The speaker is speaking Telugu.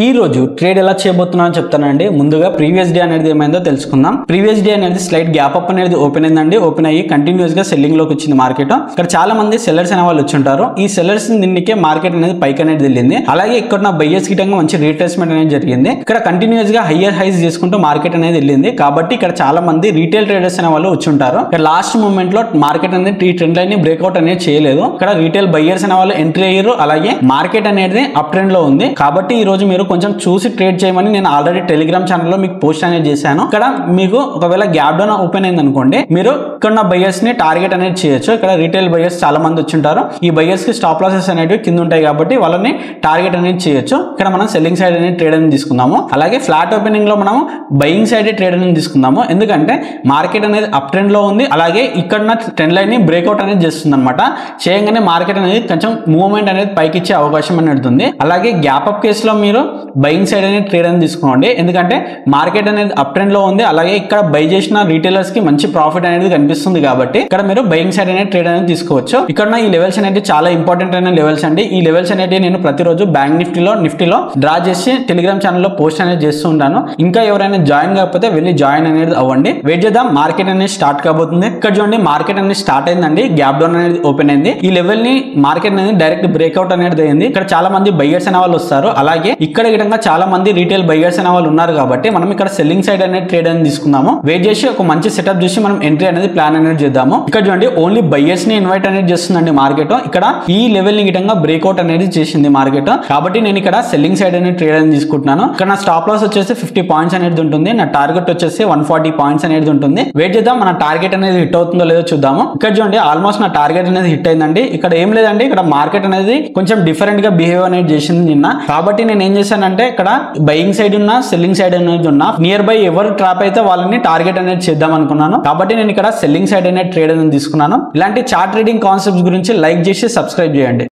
ఈ రోజు ట్రేడ్ ఎలా చేయబోతున్నా అని చెప్తానండి. ముందుగా ప్రీవియస్ డే అనేది ఏమైందో తెలుసుకుందాం. ప్రీవియస్ డే అనేది స్లైట్ గ్యాప్ అప్ అనేది ఓపెన్ అయిందండి. ఓపెన్ అయ్యి కంటిన్యూస్ గా సెల్లింగ్ లోకి వచ్చింది మార్కెట్. ఇక్కడ చాలా మంది సెల్లర్స్ అనే వాళ్ళు వచ్చి ఉంటారు. ఈ సెల్లర్స్ నిన్నకే మార్కెట్ అనేది పైకి అనేది వెళ్ళింది. అలాగే ఇక్కడ నా బయ్యర్స్ గిటంగా మంచి రీట్రేస్మెంట్ అనేది జరిగింది. ఇక్కడ కంటిన్యూస్ గా హయ్యర్ హైస్ చేసుకుంటూ మార్కెట్ అనేది వెళ్ళింది. కాబట్టి ఇక్కడ చాలా మంది రీటైల్ ట్రేడర్స్ అనే వాళ్ళు వచ్చి ఉంటారు. ఇక్కడ లాస్ట్ మూమెంట్ లో మార్కెట్ అనేది ఈ ట్రెండ్ లైన్ ని బ్రేక్అవుట్ అనేది చేయలేదు. ఇక్కడ రీటైల్ బయ్యర్స్ అనే వాళ్ళు ఎంట్రీ అయ్యారు. అలాగే మార్కెట్ అనేది అప్ ట్రెండ్ లో ఉంది. కాబట్టి ఈ రోజు మీరు కొంచెం చూసి ట్రేడ్ చేయమని నేను ఆల్రెడీ టెలిగ్రామ్ ఛానల్లో మీకు పోస్ట్ అనేది చేశాను. ఇక్కడ మీకు ఒకవేళ గ్యాప్ డౌన్ ఓపెన్ అయింది అనుకోండి, మీరు ఇక్కడ బయ్యర్స్ ని టార్గెట్ అనేది చేయొచ్చు. ఇక్కడ రీటైల్ బయ్యర్స్ చాలా మంది వచ్చింటారు. ఈ బయ్యర్స్ కి స్టాప్ లాసెస్ అనేవి కింద ఉంటాయి కాబట్టి వాళ్ళని టార్గెట్ అనేది చేయొచ్చు. ఇక్కడ మనం సెల్లింగ్ సైడ్ అనేది ట్రేడ్ అనేది తీసుకుందాము. అలాగే ఫ్లాట్ ఓపెనింగ్ లో మనం బయింగ్ సైడ్ ట్రేడ్ అనేది తీసుకుందాము. ఎందుకంటే మార్కెట్ అనేది అప్ ట్రెండ్ లో ఉంది. అలాగే ఇక్కడ ట్రెండ్ లైన్ ని బ్రేక్అవుట్ అనేది చేస్తుంది అనమాట. చేయగానే మార్కెట్ అనేది కొంచెం మూవ్మెంట్ అనేది పైకి ఇచ్చే అవకాశం అనేది ఉంటుంది. అలాగే గ్యాప్ అప్ కేసులో మీరు బయింగ్ సైడ్ అనేది ట్రేడ్ అనేది తీసుకోండి. ఎందుకంటే మార్కెట్ అనేది అప్ ట్రెండ్ లో ఉంది. అలాగే ఇక్కడ బై చేసిన రీటైలర్స్ కి మంచి ప్రాఫిట్ అనేది కనిపిస్తుంది కాబట్టి ఇక్కడ మీరు బయింగ్ సైడ్ అనేది ట్రేడ్ అనేది తీసుకోవచ్చు. ఇక్కడ ఈ లెవెల్స్ అనేది చాలా ఇంపార్టెంట్ అయిన లెవెల్స్ అండి. ఈ లెవెల్స్ అనేది నేను ప్రతిరోజు బ్యాంక్ నిఫ్టీలో డ్రా చేసి టెలిగ్రామ్ ఛానల్లో పోస్ట్ అనేది చేస్తూ ఉంటాను. ఇంకా ఎవరైనా జాయిన్ కాకపోతే వెళ్ళి జాయిన్ అనేది అవ్వండి. వెయిట్ చేద్దాం, మార్కెట్ అనేది స్టార్ట్ కాబోతుంది. ఇక్కడ చూడండి, మార్కెట్ అనేది స్టార్ట్ అయిందండి. గ్యాప్ డౌన్ అనేది ఓపెన్ అయింది. ఈ లెవెల్ ని మార్కెట్ అనేది డైరెక్ట్ బ్రేక్అవుట్ అనేది అయింది. ఇక్కడ చాలా మంది బయ్యర్స్ అనే వాళ్ళు వస్తారు. అలాగే ఇక్కడ విధంగా చాలా మంది రీటైల్ బయ్యర్స్ అనే వాళ్ళు ఉన్నారు కాబట్టి మనం ఇక్కడ సెల్లింగ్ సైడ్ అనేది ట్రేడ్ అనేది తీసుకుందాము. వెయిట్ చేసి ఒక మంచి సెటప్ చేసి మనం ఎంట్రీ అనేది ప్లాన్ అనేది చేద్దాము. ఇక్కడ చూడండి, ఓన్లీ బయ్యర్స్ ని ఇన్వైట్ అనేది చేస్తుందండి మార్కెట్. ఇక్కడ ఈ లెవెల్ ని గిటంగా బ్రేక్అవుట్ అనేది చేసింది మార్కెట్. కాబట్టి నేను ఇక్కడ సెల్లింగ్ సైడ్ అనేది ట్రేడ్ అనేది తీసుకుంటున్నాను. ఇక్కడ నా స్టాప్ లాస్ వచ్చేసి 50 పాయింట్స్ అనేది ఉంటుంది. నా టార్గెట్ వచ్చేసి 140 పాయింట్స్ అనేది ఉంటుంది. వెయిట్ చేద్దాం, మన టార్గెట్ అనేది హిట్ అవుతుందో లేదో చూద్దాము. ఇక్కడ చూడండి, ఆల్మోస్ట్ నా టార్గెట్ అనేది హిట్ అయిందండి. ఇక్కడ ఏం లేదండి, ఇక్కడ మార్కెట్ అనేది కొంచెం డిఫరెంట్ గా బిహేవ్ అనేది చేసింది నిన్న. కాబట్టి నేను ఏం చేశానంటే ఇక్కడ బయింగ్ సైడ్ ఉన్న సెల్లింగ్ సైడ్ అనేది ఉన్నా నియర్ బై ఎవరు ట్రాప్ అయితే వాళ్ళని టార్గెట్ అనేది చేద్దాం అనుకున్నాను. కాబట్టి నేను ఇక్కడ సెల్లింగ్ సైడ్ అనేది ట్రేడ్ అనేది తీసుకున్నాను. ఇలాంటి చార్ట్ ట్రేడింగ్ కాన్సెప్ట్స్ గురించి లైక్ చేసి సబ్స్క్రైబ్ చేయండి.